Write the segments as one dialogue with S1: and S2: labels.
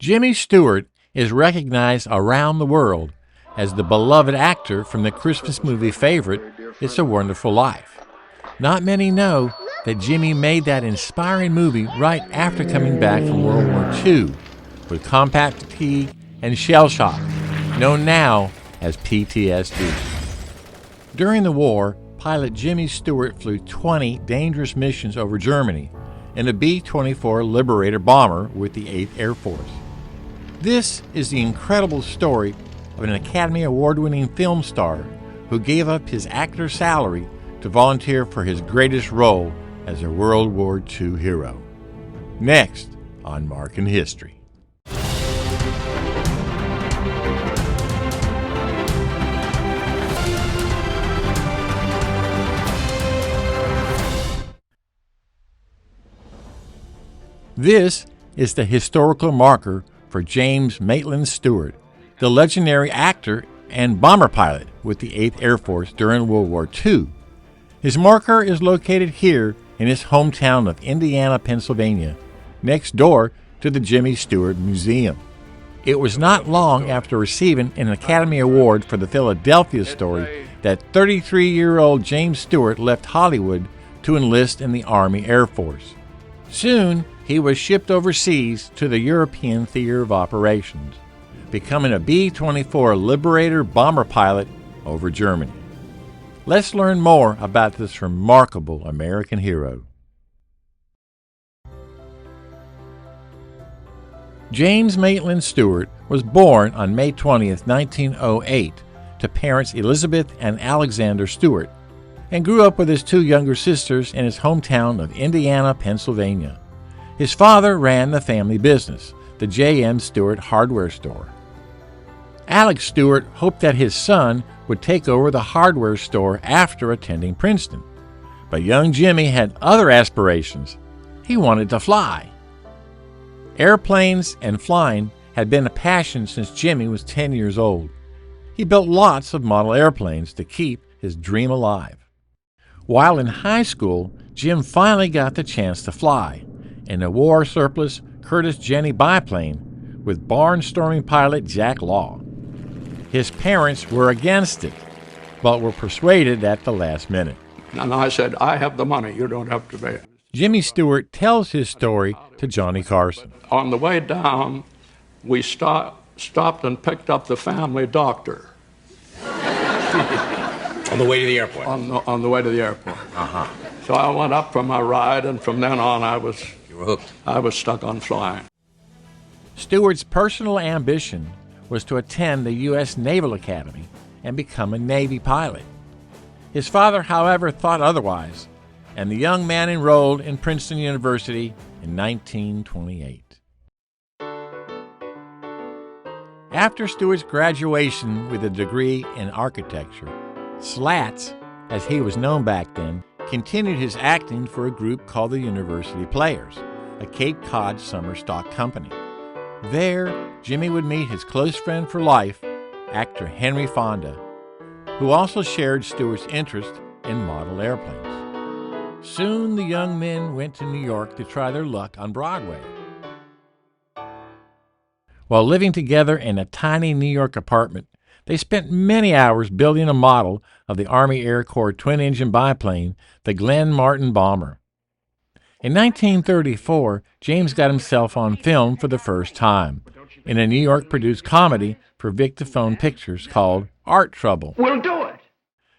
S1: Jimmy Stewart is recognized around the world as the beloved actor from the Christmas movie favorite, It's a Wonderful Life. Not many know that Jimmy made that inspiring movie right after coming back from World War II with combat fatigue and shell shock, known now as PTSD. During the war, pilot Jimmy Stewart flew 20 dangerous missions over Germany in a B-24 Liberator bomber with the 8th Air Force. This is the incredible story of an Academy Award-winning film star who gave up his actor's salary to volunteer for his greatest role as a World War II hero. Next on Mark in History. This is the historical marker for James Maitland Stewart, the legendary actor and bomber pilot with the 8th Air Force during World War II. His marker is located here in his hometown of Indiana, Pennsylvania, next door to the Jimmy Stewart Museum. It was not long after receiving an Academy Award for the Philadelphia story that 33-year-old James Stewart left Hollywood to enlist in the Army Air Force. Soon, he was shipped overseas to the European Theater of Operations, becoming a B-24 Liberator bomber pilot over Germany. Let's learn more about this remarkable American hero. James Maitland Stewart was born on May 20, 1908, to parents Elizabeth and Alexander Stewart, and grew up with his two younger sisters in his hometown of Indiana, Pennsylvania. His father ran the family business, the J.M. Stewart hardware store. Alex Stewart hoped that his son would take over the hardware store after attending Princeton. But young Jimmy had other aspirations. He wanted to fly. Airplanes and flying had been a passion since Jimmy was 10 years old. He built lots of model airplanes to keep his dream alive. While in high school, Jim finally got the chance to fly in a war surplus Curtiss Jenny biplane with barnstorming pilot Jack Law. His parents were against it, but were persuaded at the last minute.
S2: And I said, I have the money, you don't have to pay it.
S1: Jimmy Stewart tells his story to Johnny Carson.
S2: On the way down, we stopped and picked up the family doctor.
S3: On the way to the airport?
S2: On the way to the airport.
S3: Uh-huh.
S2: So I went up for my ride, and from then on
S3: You were hooked.
S2: I was stuck on flying.
S1: Stewart's personal ambition was to attend the U.S. Naval Academy and become a Navy pilot. His father, however, thought otherwise, and the young man enrolled in Princeton University in 1928. After Stewart's graduation with a degree in architecture, Slats, as he was known back then, continued his acting for a group called the University Players, a Cape Cod summer stock company. There, Jimmy would meet his close friend for life, actor Henry Fonda, who also shared Stewart's interest in model airplanes. Soon the young men went to New York to try their luck on Broadway. While living together in a tiny New York apartment, they spent many hours building a model of the Army Air Corps twin-engine biplane, the Glenn Martin Bomber. In 1934, James got himself on film for the first time in a New York-produced comedy for Victophone Pictures called Art Trouble.
S4: We'll do it!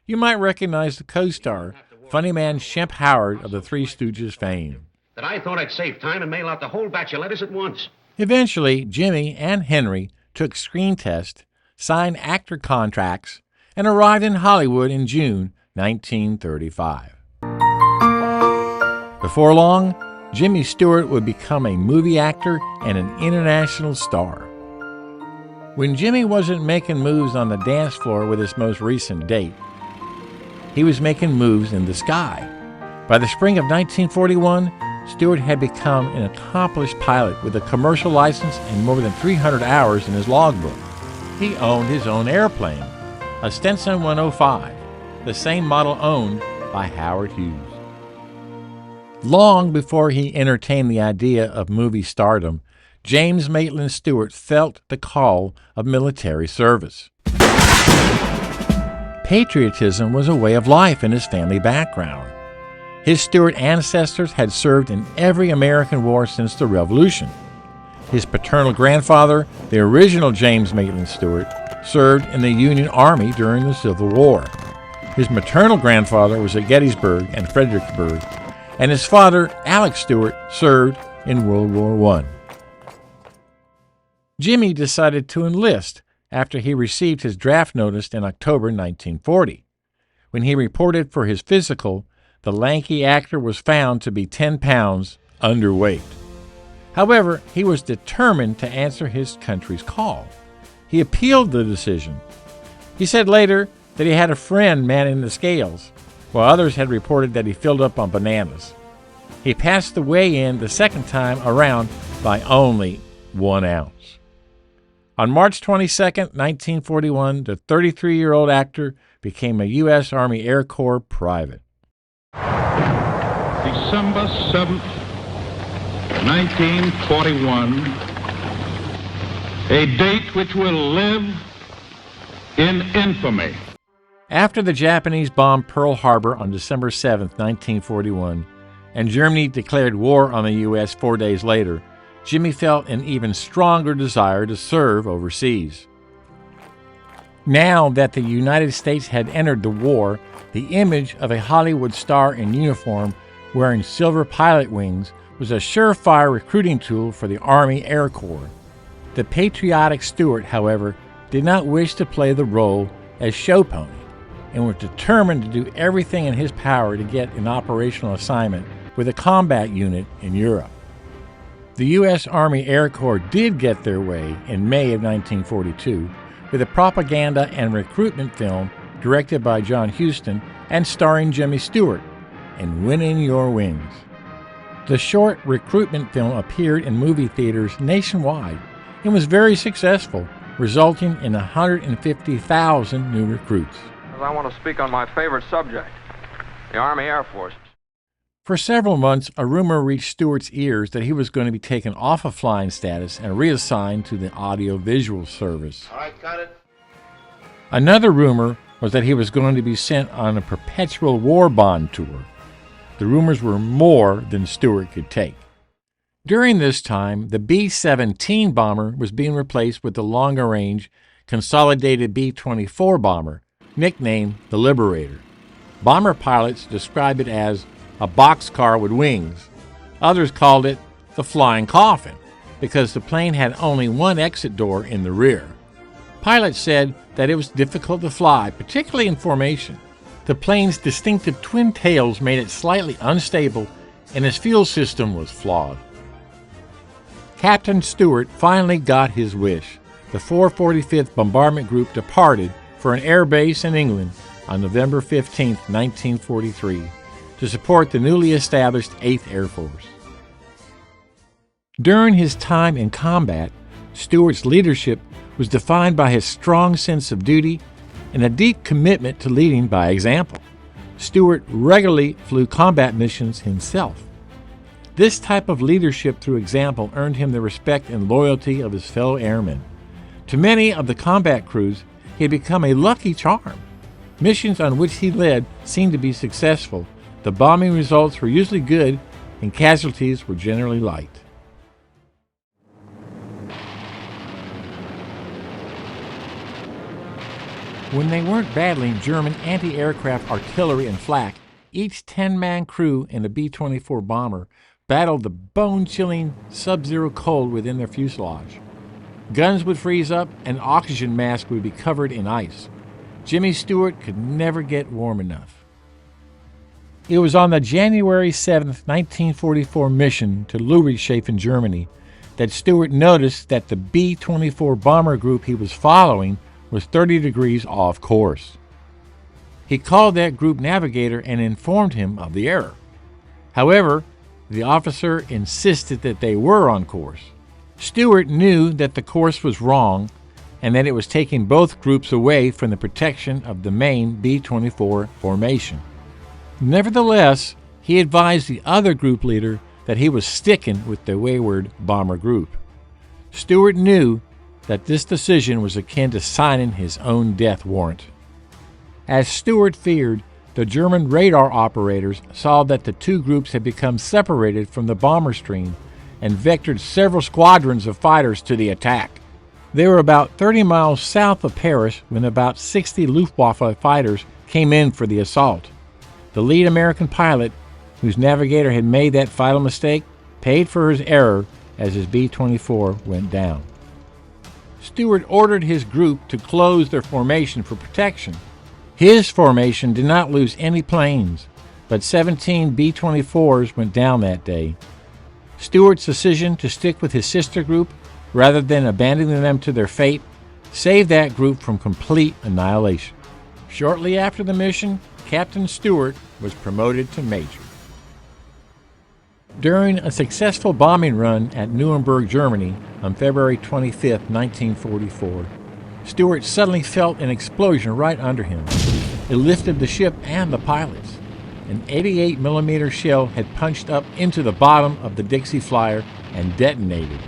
S1: You might recognize the co-star, funny man Shemp Howard of the Three Stooges fame.
S4: That I thought I'd save time and mail out the whole batch of letters at once.
S1: Eventually, Jimmy and Henry took screen tests, signed actor contracts, and arrived in Hollywood in June 1935. Before long, Jimmy Stewart would become a movie actor and an international star. When Jimmy wasn't making moves on the dance floor with his most recent date, he was making moves in the sky. By the spring of 1941, Stewart had become an accomplished pilot with a commercial license and more than 300 hours in his logbook. He owned his own airplane, a Stetson 105, the same model owned by Howard Hughes. Long before he entertained the idea of movie stardom, James Maitland Stewart felt the call of military service. Patriotism was a way of life in his family background. His Stewart ancestors had served in every American war since the Revolution. His paternal grandfather, the original James Maitland Stewart, served in the Union Army during the Civil War. His maternal grandfather was at Gettysburg and Fredericksburg, and his father, Alex Stewart, served in World War I. Jimmy decided to enlist after he received his draft notice in October 1940. When he reported for his physical, the lanky actor was found to be 10 pounds underweight. However, he was determined to answer his country's call. He appealed the decision. He said later that he had a friend manning the scales, while others had reported that he filled up on bananas. He passed the weigh-in the second time around by only 1 ounce. On March 22, 1941, the 33-year-old actor became a U.S. Army Air Corps private.
S5: December 7th, 1941, a date which will live in infamy.
S1: After the Japanese bombed Pearl Harbor on December 7, 1941, and Germany declared war on the U.S. 4 days later, Jimmy felt an even stronger desire to serve overseas. Now that the United States had entered the war, the image of a Hollywood star in uniform wearing silver pilot wings was a surefire recruiting tool for the Army Air Corps. The patriotic Stewart, however, did not wish to play the role as show pony and was determined to do everything in his power to get an operational assignment with a combat unit in Europe. The U.S. Army Air Corps did get their way in May of 1942 with a propaganda and recruitment film directed by John Huston and starring Jimmy Stewart, and Winning Your Wings. The short recruitment film appeared in movie theaters nationwide and was very successful, resulting in 150,000 new recruits.
S6: I want to speak on my favorite subject, the Army Air Force.
S1: For several months, a rumor reached Stewart's ears that he was going to be taken off of flying status and reassigned to the audio-visual service.
S4: All right, got it.
S1: Another rumor was that he was going to be sent on a perpetual war bond tour. The rumors were more than Stewart could take. During this time, the B-17 bomber was being replaced with the longer-range, consolidated B-24 bomber, nicknamed the Liberator. Bomber pilots described it as a boxcar with wings. Others called it the flying coffin because the plane had only one exit door in the rear. Pilots said that it was difficult to fly, particularly in formation. The plane's distinctive twin tails made it slightly unstable, and its fuel system was flawed. Captain Stewart finally got his wish. The 445th Bombardment Group departed for an air base in England on November 15, 1943, to support the newly established 8th Air Force. During his time in combat, Stewart's leadership was defined by his strong sense of duty and a deep commitment to leading by example. Stewart regularly flew combat missions himself. This type of leadership through example earned him the respect and loyalty of his fellow airmen. To many of the combat crews, he had become a lucky charm. Missions on which he led seemed to be successful. The bombing results were usually good, and casualties were generally light. When they weren't battling German anti-aircraft artillery and flak, each 10-man crew in a B-24 bomber battled the bone-chilling sub-zero cold within their fuselage. Guns would freeze up, and oxygen masks would be covered in ice. Jimmy Stewart could never get warm enough. It was on the January 7, 1944 mission to Ludwigshafen, Germany, that Stewart noticed that the B-24 bomber group he was following was 30 degrees off course. He called that group navigator and informed him of the error. However, the officer insisted that they were on course. Stewart knew that the course was wrong and that it was taking both groups away from the protection of the main B-24 formation. Nevertheless, he advised the other group leader that he was sticking with the wayward bomber group. Stewart knew that this decision was akin to signing his own death warrant. As Stewart feared, the German radar operators saw that the two groups had become separated from the bomber stream and vectored several squadrons of fighters to the attack. They were about 30 miles south of Paris when about 60 Luftwaffe fighters came in for the assault. The lead American pilot, whose navigator had made that fatal mistake, paid for his error as his B-24 went down. Stewart ordered his group to close their formation for protection. His formation did not lose any planes, but 17 B-24s went down that day. Stewart's decision to stick with his sister group rather than abandoning them to their fate saved that group from complete annihilation. Shortly after the mission, Captain Stewart was promoted to major. During a successful bombing run at Nuremberg, Germany on February 25, 1944, Stewart suddenly felt an explosion right under him. It lifted the ship and the pilots. An 88mm shell had punched up into the bottom of the Dixie Flyer and detonated.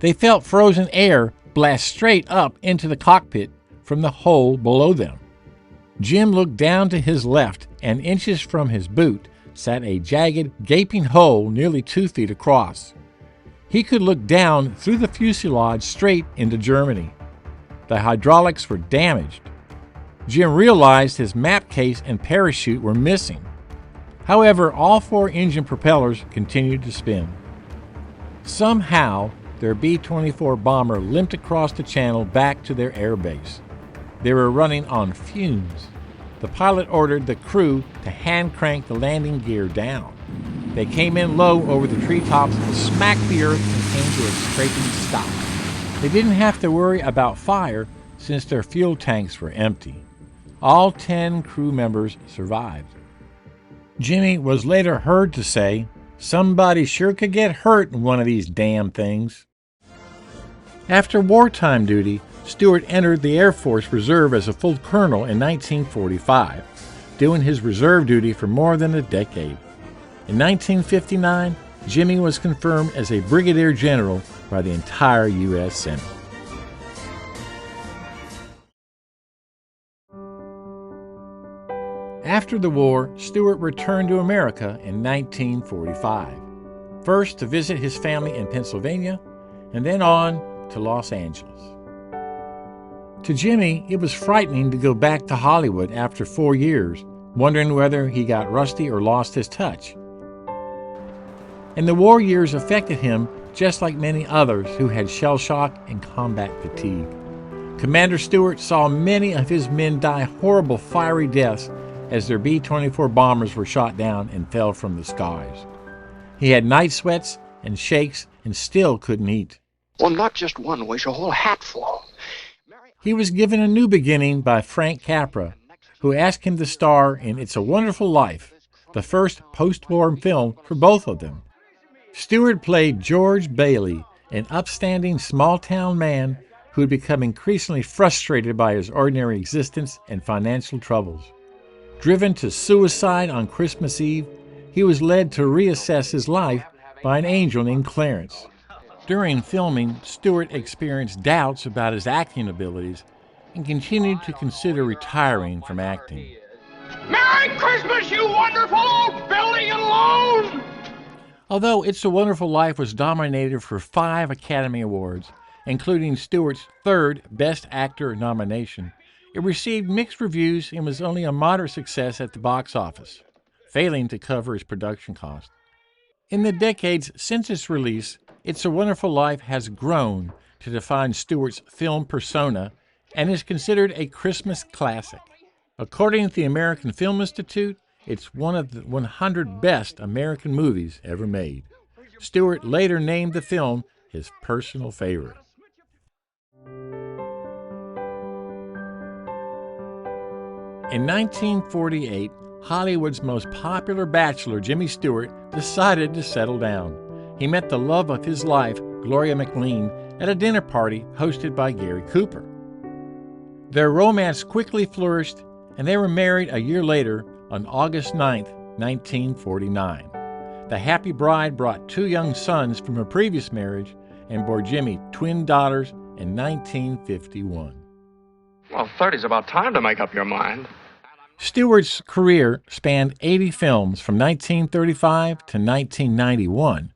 S1: They felt frozen air blast straight up into the cockpit from the hole below them. Jim looked down to his left, and inches from his boot sat a jagged, gaping hole nearly 2 feet across. He could look down through the fuselage straight into Germany. The hydraulics were damaged. Jim realized his map case and parachute were missing. However, all 4 engine propellers continued to spin. Somehow, their B-24 bomber limped across the channel back to their air base. They were running on fumes. The pilot ordered the crew to hand crank the landing gear down. They came in low over the treetops, smacked the earth, and came to a scraping stop. They didn't have to worry about fire since their fuel tanks were empty. All 10 crew members survived. Jimmy was later heard to say, "Somebody sure could get hurt in one of these damn things." After wartime duty, Stewart entered the Air Force Reserve as a full colonel in 1945, doing his reserve duty for more than a decade. In 1959, Jimmy was confirmed as a brigadier general by the entire U.S. Senate. After the war, Stewart returned to America in 1945, first to visit his family in Pennsylvania, and then on to Los Angeles. To Jimmy, it was frightening to go back to Hollywood after 4 years, wondering whether he got rusty or lost his touch. And the war years affected him just like many others who had shell shock and combat fatigue. Commander Stewart saw many of his men die horrible fiery deaths as their B-24 bombers were shot down and fell from the skies. He had night sweats and shakes and still couldn't eat.
S4: Well, not just one wish, a whole hatful.
S1: He was given a new beginning by Frank Capra, who asked him to star in It's a Wonderful Life, the first post-war film for both of them. Stewart played George Bailey, an upstanding small-town man who had become increasingly frustrated by his ordinary existence and financial troubles. Driven to suicide on Christmas Eve, he was led to reassess his life by an angel named Clarence. During filming, Stewart experienced doubts about his acting abilities and continued to consider retiring from acting.
S5: Merry Christmas, you wonderful old building and loan!
S1: Although It's a Wonderful Life was nominated for 5 Academy Awards, including Stewart's 3rd Best Actor nomination, it received mixed reviews and was only a moderate success at the box office, failing to cover its production cost. In the decades since its release, It's a Wonderful Life has grown to define Stewart's film persona and is considered a Christmas classic. According to the American Film Institute, it's one of the 100 best American movies ever made. Stewart later named the film his personal favorite. In 1948, Hollywood's most popular bachelor, Jimmy Stewart, decided to settle down. He met the love of his life, Gloria McLean, at a dinner party hosted by Gary Cooper. Their romance quickly flourished, and they were married a year later on August 9, 1949. The happy bride brought 2 young sons from her previous marriage and bore Jimmy twin daughters in 1951.
S6: Well, 30's about time to make up your mind.
S1: Stewart's career spanned 80 films from 1935 to 1991.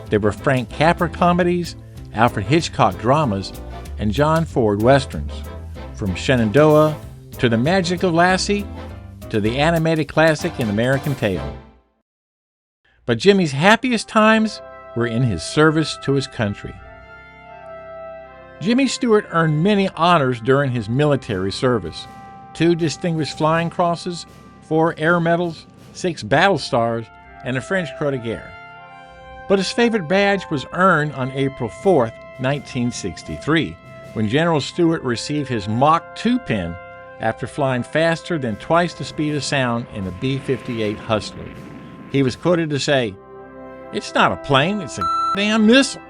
S1: There were Frank Capra comedies, Alfred Hitchcock dramas, and John Ford westerns. From Shenandoah to The Magic of Lassie to the animated classic An American Tail. But Jimmy's happiest times were in his service to his country. Jimmy Stewart earned many honors during his military service: 2 Distinguished Flying Crosses, 4 Air Medals, 6 Battle Stars, and a French Croix de Guerre. But his favorite badge was earned on April 4, 1963, when General Stewart received his Mach 2 pin after flying faster than twice the speed of sound in a B-58 Hustler. He was quoted to say, "It's not a plane, it's a damn missile."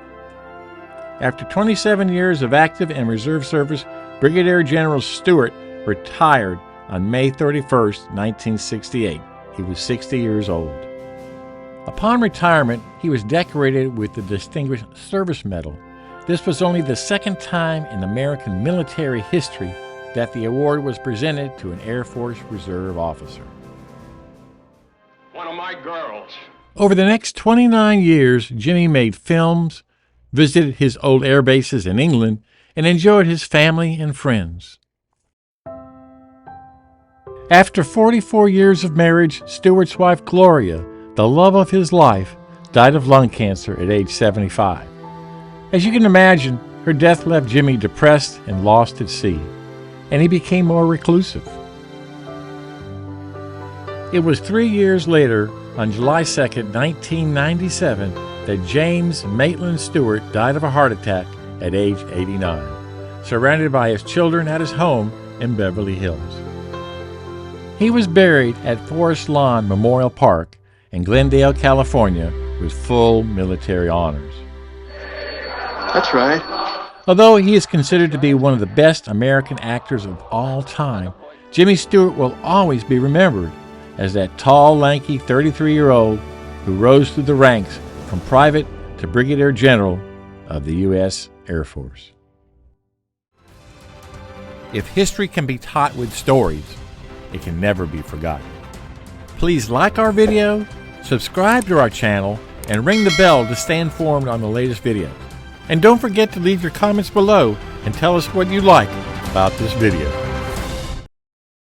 S1: After 27 years of active and reserve service, Brigadier General Stewart retired on May 31, 1968. He was 60 years old. Upon retirement, he was decorated with the Distinguished Service Medal. This was only the second time in American military history that the award was presented to an Air Force Reserve officer.
S5: One of my girls.
S1: Over the next 29 years, Jimmy made films, visited his old air bases in England, and enjoyed his family and friends. After 44 years of marriage, Stewart's wife Gloria, the love of his life, died of lung cancer at age 75. As you can imagine, her death left Jimmy depressed and lost at sea, and he became more reclusive. It was 3 years later, on July 2, 1997, that James Maitland Stewart died of a heart attack at age 89, surrounded by his children at his home in Beverly Hills. He was buried at Forest Lawn Memorial Park in Glendale, California, with full military honors.
S7: That's right.
S1: Although he is considered to be one of the best American actors of all time, Jimmy Stewart will always be remembered as that tall, lanky 33-year-old who rose through the ranks from private to brigadier general of the U.S. Air Force. If history can be taught with stories, it can never be forgotten. Please like our video, subscribe to our channel, and ring the bell to stay informed on the latest videos. And don't forget to leave your comments below and tell us what you like about this video.